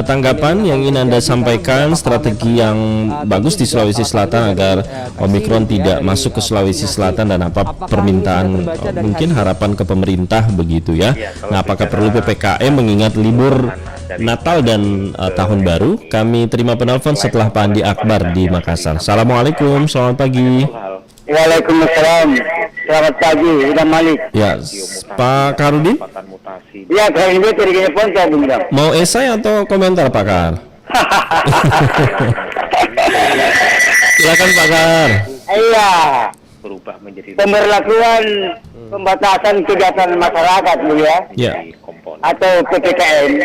tanggapan yang ingin Anda sampaikan, strategi yang bagus di Sulawesi Selatan agar Omikron tidak masuk ke Sulawesi Selatan, dan apa permintaan mungkin harapan ke pemerintah begitu ya. Nah, apakah perlu PPKM mengingat libur Natal dan Tahun Baru? Kami terima penelpon setelah Pak Andi Akbar di Makassar. Assalamualaikum, selamat pagi. Waalaikumsalam. Selamat pagi, Idam Malik. Ya, Pak Karudin. Ya, kali ini dari Ponco, Bung Idam. Mau esai atau komentar Pak Kar? Silakan Pak Kar. Iya. berubah menjadi Pemberlakuan pembatasan kegiatan masyarakat, Bu ya. Ya. Atau PPKM.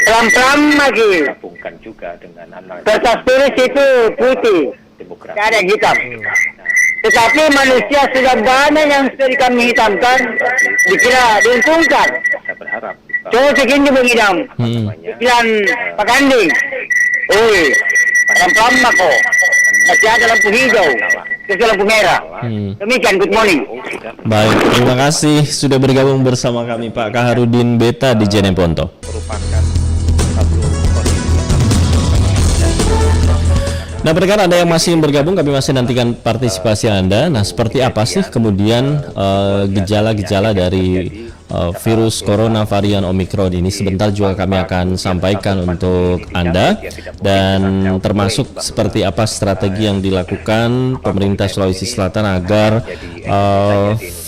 Pelan-pelan lagi. Gabungkan juga dengan analisa Kertas tulis itu putih, demokrasi. tidak ada yang hitam. Tetapi manusia sudah banyak yang sudah kami hitamkan, dikira diuntungkan. Saya berharap Coba segini Bung Idam, pikiran Pak Andi. Pelan-pelan kok. Masih ada lampu hijau, terus lampu merah. Demikian, good morning. Baik, terima kasih sudah bergabung bersama kami Pak Kaharudin Beta di Jeneponto. Nah, pendengar Anda yang masih bergabung, kami masih nantikan partisipasi Anda. Nah, seperti apa sih kemudian gejala-gejala dari virus corona varian Omikron ini? Sebentar juga kami akan sampaikan untuk Anda, dan termasuk seperti apa strategi yang dilakukan pemerintah Sulawesi Selatan agar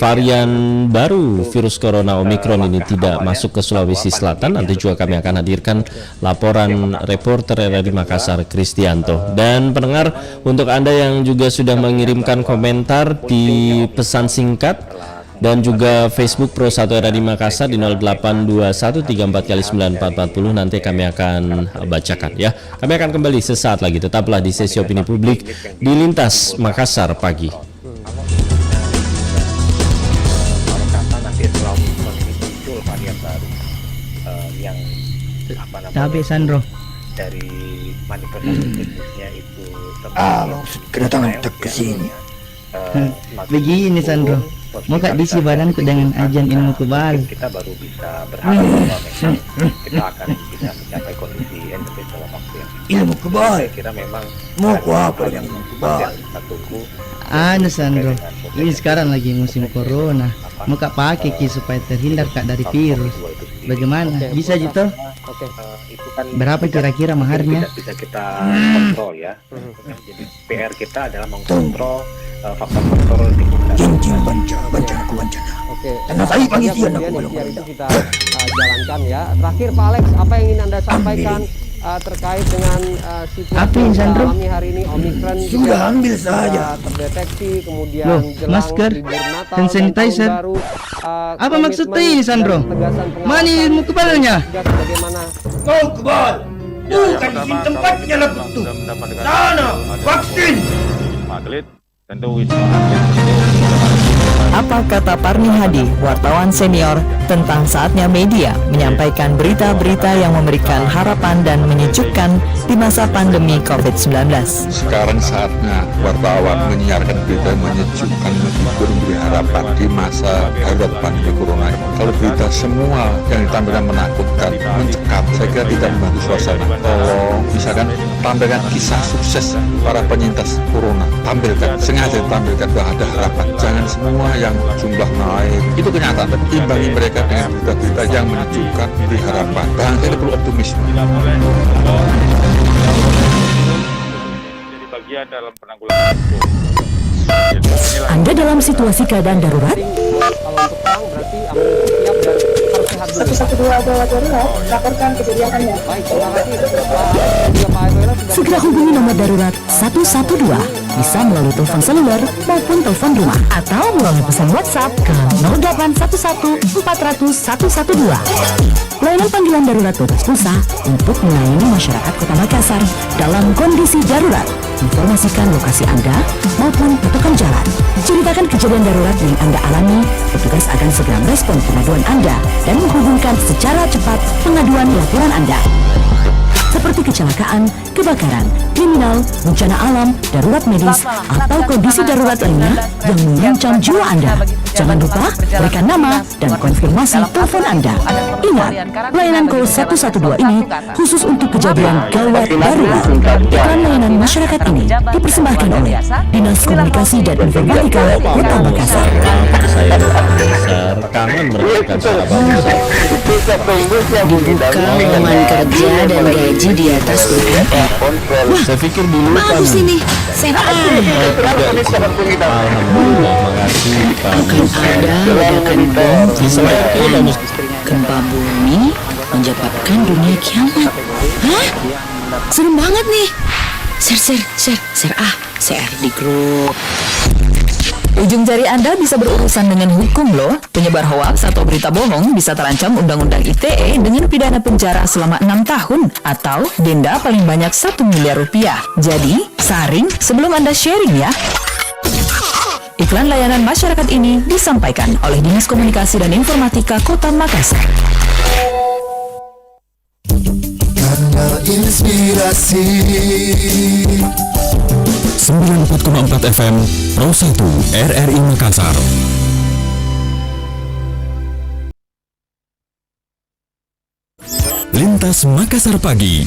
varian baru virus corona Omikron ini tidak masuk ke Sulawesi Selatan. Nanti juga kami akan hadirkan laporan reporter RRI Makassar Kristianto. Dan pendengar, untuk Anda yang juga sudah mengirimkan komentar di pesan singkat dan juga Facebook Pro 1 RRI Makassar di 082134kali9440, nanti kami akan bacakan ya. Kami akan kembali sesaat lagi, tetaplah di sesi opini publik di Lintas Makassar Pagi. nanti setelah muncul varian baru yang apa namanya Sandro dari manifestasi teknisnya itu kedatangan tak ke sini. Begini Sandro, mau kak diisi badanku dengan ajan ilmu kebal. Kita baru bisa berharap bahwa memang kita akan bisa mencapai kondisi endemi dalam waktu yang Ilmu kebal. Saya kira memang Mau ku apa yang ilmu kebal? kita tunggu Sandro, ini sekarang lagi musim corona. Mau kak pakai ki supaya terhindar kak dari virus. Bagaimana? Bisa gitu? itu kan Berapa kira-kira maharnya? tidak bisa kita kontrol ya. Jadi PR kita adalah mengkontrol faktor-faktor lingkungan. Oke. Kemudian ikhtiar itu kita jalankan ya. Terakhir Pak Alex, apa yang ingin Anda sampaikan terkait dengan situasi yang kita alami hari ini? Omikron Sudah ambil saja. Terdeteksi, kemudian jelang masker, libur Natal hand sanitizer. Tahun Baru, Apa maksudnya ini Sandro? Mana ilmu kebalnya? Bagaimana? Kau kebal. Bukan di sini tempatnya lah betul. Sana vaksin. Wisma Atlet tentu Wisma Atlet Apa kata Parni Hadi, wartawan senior, tentang saatnya media menyampaikan berita-berita yang memberikan harapan dan menyejukkan di masa pandemi COVID-19. Sekarang saatnya wartawan menyiarkan berita yang menyejukkan, menghibur, memberi harapan di masa darurat pandemi corona. Kalau berita semua yang ditampilkan menakutkan, mencekam, saya kira tidak membantu suasana. Tolong misalkan tampilkan kisah sukses para penyintas corona, tampilkan, sengaja tampilkan bahwa ada harapan. Jangan semua yang jumlah naik, itu kenyataan. Imbangi mereka dengan berita-berita yang menyejukkan, beri harapan. Bangsa ini perlu optimisme. Jadi bagian dalam penanggulangan Anda dalam situasi keadaan darurat? Kalau untuk perang berarti amunisi siap dan harus sehat dulu. 112 darurat, laporkan kejadian Anda. Baik, terima kasih. Segera hubungi nomor darurat 112, bisa melalui telepon seluler maupun telepon rumah, atau melalui pesan WhatsApp ke 0811 400 112. Layanan panggilan darurat Bebas Pulsa untuk melayani masyarakat Kota Makassar dalam kondisi darurat. Informasikan lokasi Anda maupun patokan jalan. Ceritakan kejadian darurat yang Anda alami, petugas akan segera merespon pengaduan Anda dan menghubungkan secara cepat pengaduan laporan Anda. Seperti kecelakaan, kebakaran, kriminal, bencana alam, darurat medis, atau kondisi darurat lainnya yang mengancam jiwa Anda. Jangan lupa berikan nama dan konfirmasi telepon Anda. Ingat, layanan call 112 ini khusus untuk kejadian gawat darurat. Iklan layanan masyarakat ini dipersembahkan oleh Dinas Komunikasi dan Informatika Kota Makassar. Saya besar kangen merasakan suara bangsa. Dibuka lowongan kerja dan gaji di atas UMR. Saya pikir dulu kan. Bagus ini, sehat. Alhamdulillah, makasih Pak. Akan ada ledakan bom dan gempa bumi menyebabkan dunia kiamat. Hah? Serem banget nih. Share di grup. Ujung jari Anda bisa berurusan dengan hukum loh. Penyebar hoaks atau berita bohong bisa terancam Undang-Undang ITE dengan pidana penjara selama 6 tahun atau denda paling banyak 1 miliar rupiah. Jadi, saring sebelum Anda sharing ya. Iklan layanan masyarakat ini disampaikan oleh Dinas Komunikasi dan Informatika Kota Makassar. Karena inspirasi 94,4 FM Pro 1 RRI Makassar. Lintas Makassar Pagi.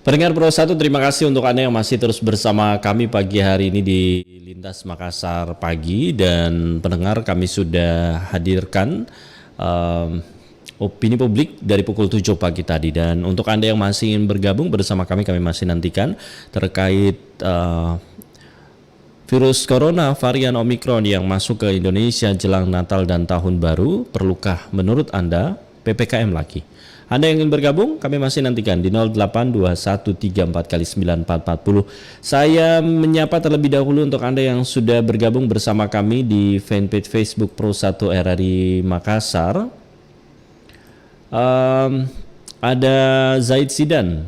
Pendengar Pro 1, terima kasih untuk Anda yang masih terus bersama kami pagi hari ini di Lintas Makassar Pagi. Dan pendengar, kami sudah hadirkan opini publik dari pukul 7 pagi tadi. Dan untuk Anda yang masih ingin bergabung bersama kami masih nantikan terkait virus corona varian Omikron yang masuk ke Indonesia jelang Natal dan Tahun Baru. Perlukah menurut Anda PPKM lagi? Anda yang ingin bergabung, kami masih nantikan di 082134 Saya menyapa terlebih dahulu untuk Anda yang sudah bergabung bersama kami di fanpage Facebook Pro 1 RRI Makassar. Ada Zaid Sidan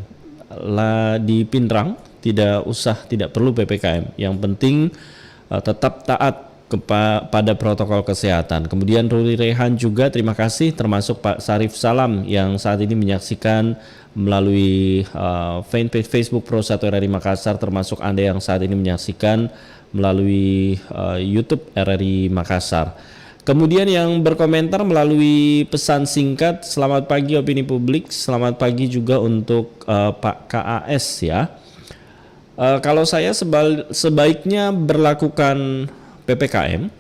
di Pinrang, tidak perlu PPKM. Yang penting tetap taat kepada protokol kesehatan. Kemudian Ruli Rehan juga terima kasih, termasuk Pak Sarif Salam yang saat ini menyaksikan melalui fanpage Facebook Pro 1 RRI Makassar, termasuk Anda yang saat ini menyaksikan melalui YouTube RRI Makassar. Kemudian yang berkomentar melalui pesan singkat, selamat pagi opini publik, selamat pagi juga untuk Pak KAS ya. Kalau saya sebaiknya berlakukan PPKM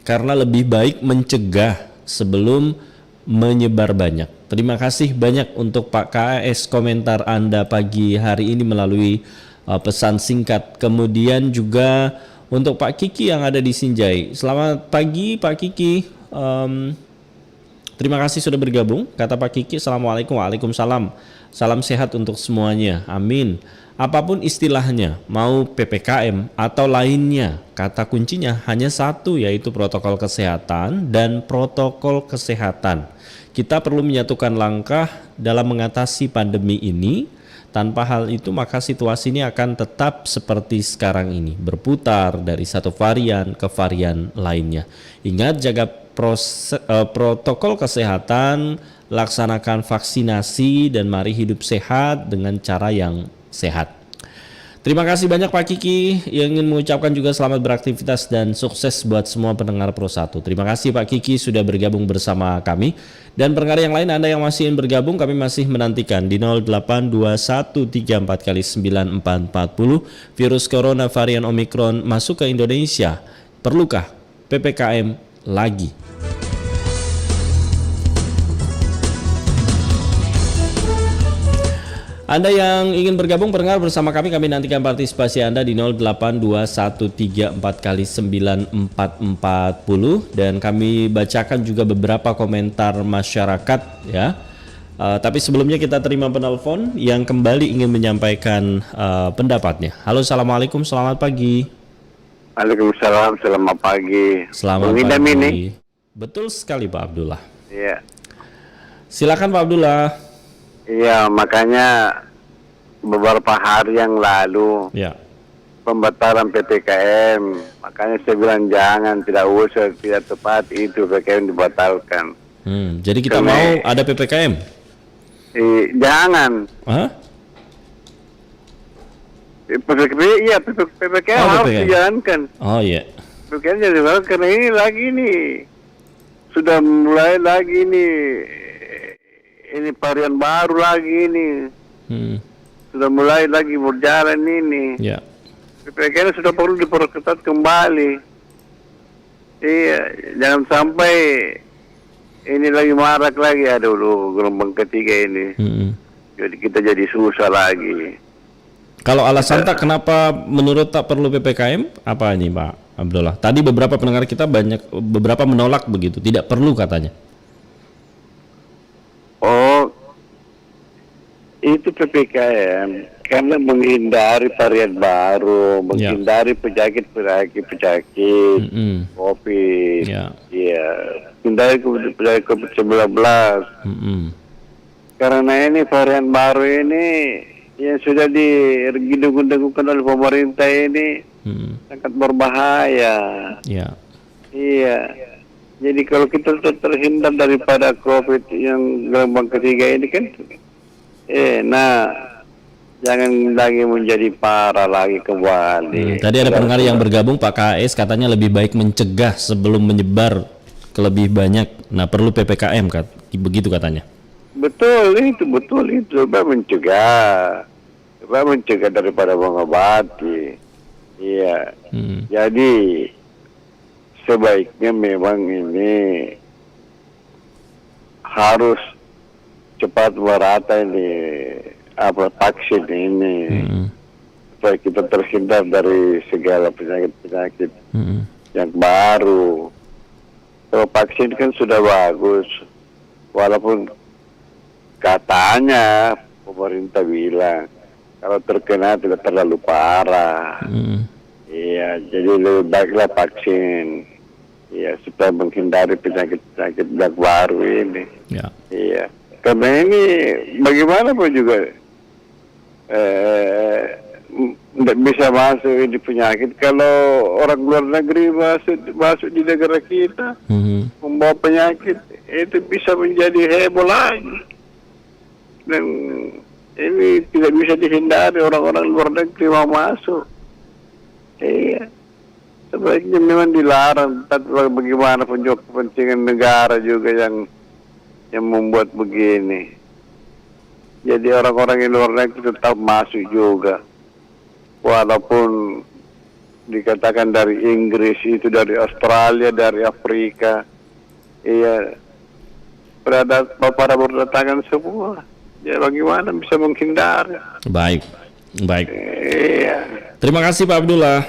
karena lebih baik mencegah sebelum menyebar banyak. Terima kasih banyak untuk Pak KAS komentar Anda pagi hari ini melalui pesan singkat. Kemudian juga untuk Pak Kiki yang ada di Sinjai. Selamat pagi Pak Kiki. Terima kasih sudah bergabung. Kata Pak Kiki, Assalamualaikum. Waalaikumsalam. Salam sehat untuk semuanya, amin. Apapun istilahnya, mau PPKM atau lainnya, kata kuncinya hanya satu, yaitu protokol kesehatan dan protokol kesehatan. Kita perlu menyatukan langkah dalam mengatasi pandemi ini. Tanpa hal itu maka situasi ini akan tetap seperti sekarang ini, berputar dari satu varian ke varian lainnya. Ingat, jaga protokol kesehatan, laksanakan vaksinasi, dan mari hidup sehat dengan cara yang sehat. Terima kasih banyak Pak Kiki, yang ingin mengucapkan juga selamat beraktivitas dan sukses buat semua pendengar Pro 1. Terima kasih Pak Kiki sudah bergabung bersama kami. Dan pendengar yang lain, Anda yang masih ingin bergabung, kami masih menantikan di 0821344940. Virus corona varian Omikron masuk ke Indonesia. Perlukah PPKM lagi? Anda yang ingin bergabung pendengar bersama kami nantikan partisipasi Anda di 0821344940 dan kami bacakan juga beberapa komentar masyarakat ya. Tapi sebelumnya kita terima penelpon yang kembali ingin menyampaikan pendapatnya. Halo, assalamualaikum, selamat pagi. Waalaikumsalam, selamat pagi. Selamat pagi. Betul sekali Pak Abdullah. Iya. Silakan Pak Abdullah. Iya, makanya beberapa hari yang lalu pembatalan PPKM, makanya saya bilang jangan, tidak usah, tidak tepat itu PPKM dibatalkan. Jadi kita mau ada PPKM? Jangan. PPKM harus dijalankan. Oh iya. PPKM dijalankan karena ini lagi nih sudah mulai lagi nih. Ini varian baru lagi nih, sudah mulai lagi berjalan ini. PPKM sudah perlu diperketat kembali. Iya, jangan sampai ini lagi marak lagi, ada dulu gelombang ketiga ini. Jadi kita jadi susah lagi. Kalau alasan tak kenapa menurut tak perlu PPKM apa ini Pak Abdullah? Tadi beberapa pendengar kita beberapa menolak begitu, tidak perlu katanya. Oh, itu PPKM karena menghindari varian baru, menghindari penyakit COVID, menghindari penyakit COVID-19. Karena ini varian baru ini yang sudah digendung-gendungkan oleh pemerintah ini sangat berbahaya. Iya. Jadi kalau kita terhindar daripada COVID yang gelombang ketiga ini kan, jangan lagi menjadi parah lagi kembali. Tadi ada pendengar yang bergabung Pak KS katanya lebih baik mencegah sebelum menyebar ke lebih banyak. Nah perlu PPKM begitu katanya. Betul itu, coba mencegah daripada mengobati. Iya. Jadi sebaiknya memang ini harus cepat merata ini vaksin ini supaya kita terhindar dari segala penyakit yang baru. Kalau vaksin kan sudah bagus, walaupun katanya pemerintah bilang kalau terkena tidak terlalu parah. Iya, jadi lebih baiklah vaksin. Iya, supaya menghindari penyakit-penyakit yang baru ini. Iya, karena ini bagaimana pun juga tidak bisa masuk ini penyakit kalau orang luar negeri masuk di negara kita membawa penyakit, itu bisa menjadi heboh lagi. Dan ini tidak bisa dihindari, orang-orang luar negeri mau masuk. Iya, sebaiknya memang dilarang. Tapi bagaimanapun juga kepentingan negara juga yang membuat begini. Jadi orang-orang yang luar negeri tetap masuk juga, walaupun dikatakan dari Inggris, itu dari Australia, dari Afrika, iya, pada berdatangan semua. Ya bagaimana bisa menghindari? Baik. Iya. Terima kasih Pak Abdullah.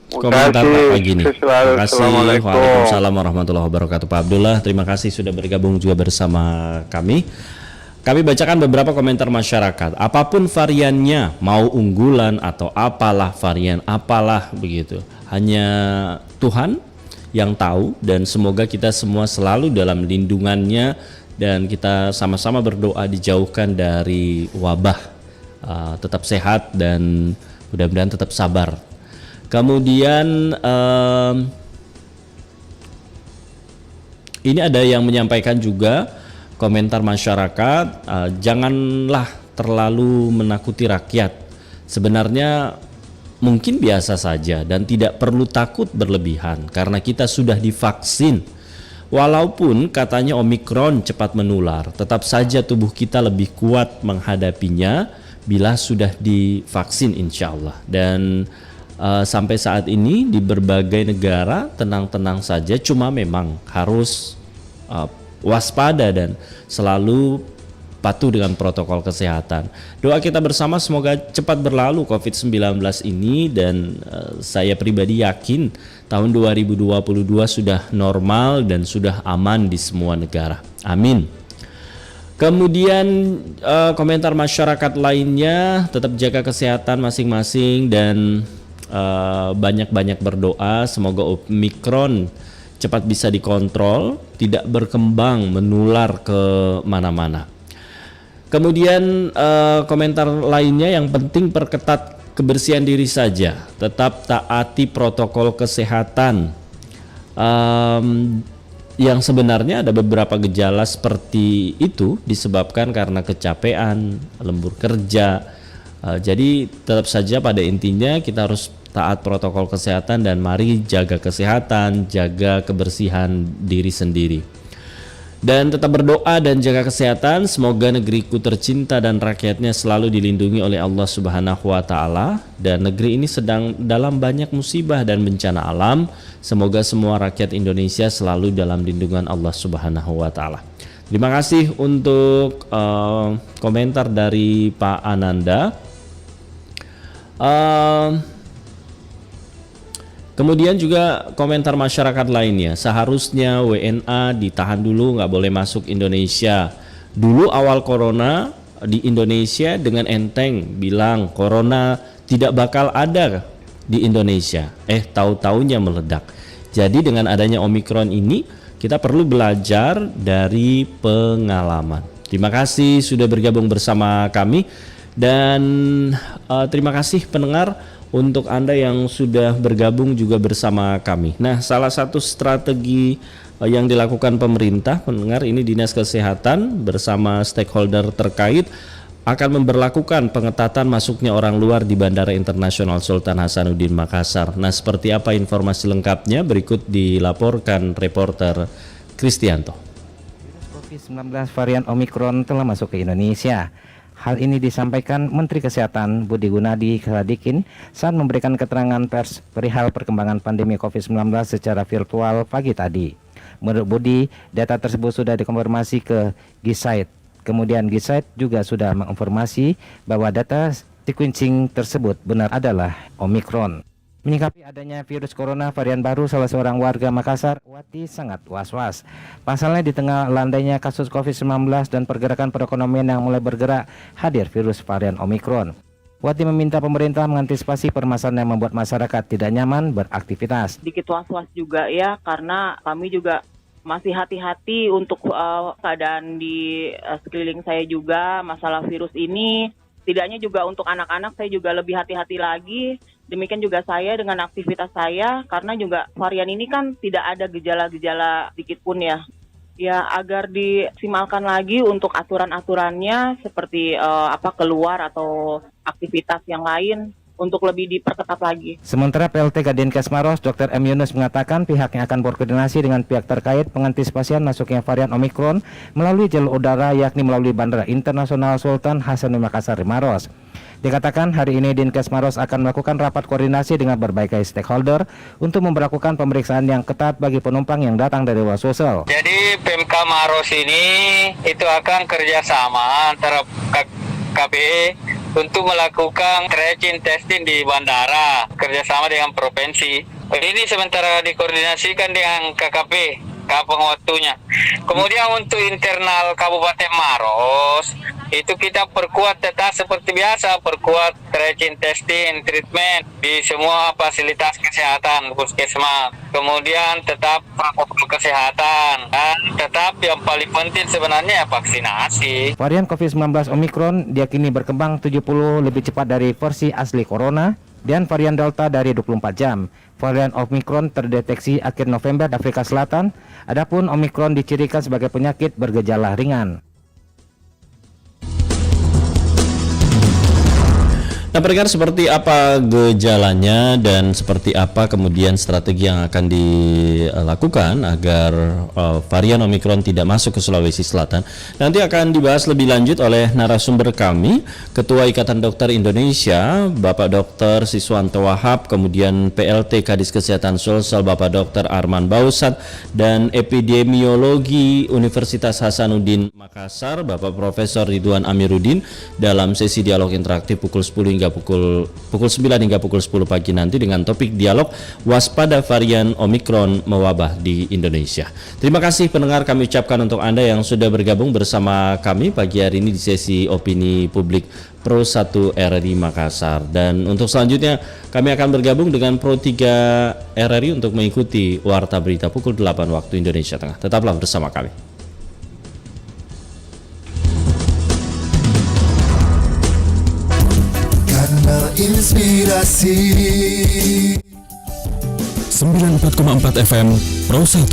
Komentar Pak pagi ini. Terima kasih. Waalaikumsalam warahmatullahi wabarakatuh Pak Abdullah. Terima kasih sudah bergabung juga bersama kami. Kami bacakan beberapa komentar masyarakat. Apapun variannya, mau unggulan atau apalah varian apalah begitu, hanya Tuhan yang tahu, dan semoga kita semua selalu dalam lindungannya dan kita sama-sama berdoa dijauhkan dari wabah. Tetap sehat dan mudah-mudahan tetap sabar. Kemudian ini ada yang menyampaikan juga komentar masyarakat, janganlah terlalu menakuti rakyat. Sebenarnya mungkin biasa saja dan tidak perlu takut berlebihan karena kita sudah divaksin. Walaupun katanya Omikron cepat menular, tetap saja tubuh kita lebih kuat menghadapinya bila sudah divaksin insya Allah. Dan sampai saat ini di berbagai negara tenang-tenang saja, cuma memang harus waspada dan selalu patuh dengan protokol kesehatan. Doa kita bersama semoga cepat berlalu COVID-19 ini, dan saya pribadi yakin tahun 2022 sudah normal dan sudah aman di semua negara. Amin. Kemudian komentar masyarakat lainnya, tetap jaga kesehatan masing-masing dan banyak-banyak berdoa semoga Omikron cepat bisa dikontrol, tidak berkembang menular ke mana-mana. Kemudian komentar lainnya, yang penting perketat kebersihan diri saja, tetap taati protokol kesehatan. Yang sebenarnya ada beberapa gejala seperti itu disebabkan karena kecapean, lembur kerja. Jadi tetap saja pada intinya kita harus taat protokol kesehatan dan mari jaga kesehatan, jaga kebersihan diri sendiri. Dan tetap berdoa dan jaga kesehatan, semoga negeriku tercinta dan rakyatnya selalu dilindungi oleh Allah Subhanahu wa taala, dan negeri ini sedang dalam banyak musibah dan bencana alam. Semoga semua rakyat Indonesia selalu dalam lindungan Allah Subhanahu wa taala. Terima kasih untuk komentar dari Pak Ananda. Kemudian juga komentar masyarakat lainnya, seharusnya WNA ditahan dulu, nggak boleh masuk Indonesia. Dulu awal corona di Indonesia dengan enteng bilang corona tidak bakal ada di Indonesia. Tahu-taunya meledak. Jadi dengan adanya Omikron ini kita perlu belajar dari pengalaman. Terima kasih sudah bergabung bersama kami, dan terima kasih pendengar untuk Anda yang sudah bergabung juga bersama kami. Nah, salah satu strategi yang dilakukan pemerintah, pendengar, ini Dinas Kesehatan bersama stakeholder terkait akan memberlakukan pengetatan masuknya orang luar di Bandara Internasional Sultan Hasanuddin Makassar. Nah, seperti apa informasi lengkapnya berikut dilaporkan reporter Kristianto. COVID-19 varian Omikron telah masuk ke Indonesia. Hal ini disampaikan Menteri Kesehatan Budi Gunadi Sadikin saat memberikan keterangan pers perihal perkembangan pandemi COVID-19 secara virtual pagi tadi. Menurut Budi, data tersebut sudah dikonfirmasi ke Gisaid. Kemudian Gisaid juga sudah menginformasi bahwa data sequencing tersebut benar adalah Omikron. Menyikapi adanya virus corona varian baru, salah seorang warga Makassar, Wati, sangat was-was. Pasalnya di tengah landainya kasus COVID-19 dan pergerakan perekonomian yang mulai bergerak, hadir virus varian Omikron. Wati meminta pemerintah mengantisipasi permasalahan yang membuat masyarakat tidak nyaman beraktivitas. Sedikit was-was juga ya, karena kami juga masih hati-hati untuk keadaan di sekeliling saya juga, masalah virus ini. Setidaknya juga untuk anak-anak saya juga lebih hati-hati lagi. Demikian juga saya dengan aktivitas saya, karena juga varian ini kan tidak ada gejala-gejala sedikit pun ya. Ya, agar disimalkan lagi untuk aturan-aturannya seperti keluar atau aktivitas yang lain untuk lebih diperketat lagi. Sementara PLT Kadinkes Maros, Dr. M. Yunus mengatakan pihaknya akan berkoordinasi dengan pihak terkait pengantisipasian masuknya varian Omikron melalui jalur udara, yakni melalui Bandara Internasional Sultan Hasanuddin Makassar Maros. Dikatakan hari ini Dinkes Maros akan melakukan rapat koordinasi dengan berbagai stakeholder untuk memberlakukan pemeriksaan yang ketat bagi penumpang yang datang dari luar Sulsel. Jadi PMK Maros ini itu akan kerjasama antara KBE untuk melakukan tracing testing di bandara kerjasama dengan provinsi. Ini sementara dikoordinasikan dengan KKP kapan waktunya. Kemudian untuk internal Kabupaten Maros, itu kita perkuat tetap seperti biasa, perkuat tracing, testing, treatment di semua fasilitas kesehatan, puskesmas. Kemudian tetap protokol kesehatan, dan tetap yang paling penting sebenarnya vaksinasi. Varian COVID-19 Omicron diyakini berkembang 70 lebih cepat dari versi asli corona, dan varian Delta dari 24 jam. Varian Omicron terdeteksi akhir November di Afrika Selatan, adapun Omicron dicirikan sebagai penyakit bergejala ringan. Nah, pendengar, seperti apa gejalanya dan seperti apa kemudian strategi yang akan dilakukan agar varian Omicron tidak masuk ke Sulawesi Selatan, nanti akan dibahas lebih lanjut oleh narasumber kami, Ketua Ikatan Dokter Indonesia, Bapak Dr. Siswanto Wahab, kemudian PLT Kadis Kesehatan Sulsel, Bapak Dr. Arman Bausat, dan Epidemiologi Universitas Hasanuddin Makassar, Bapak Profesor Ridwan Amiruddin, dalam sesi dialog interaktif pukul 10 hingga pukul 9 hingga pukul 10 pagi nanti dengan topik dialog waspada varian Omicron mewabah di Indonesia. Terima kasih pendengar, kami ucapkan untuk Anda yang sudah bergabung bersama kami pagi hari ini di sesi opini publik Pro 1 RRI Makassar. Dan untuk selanjutnya kami akan bergabung dengan Pro 3 RRI untuk mengikuti Warta Berita pukul 8 waktu Indonesia Tengah. Tetaplah bersama kami. Inspirasi 94,4 FM Pro 1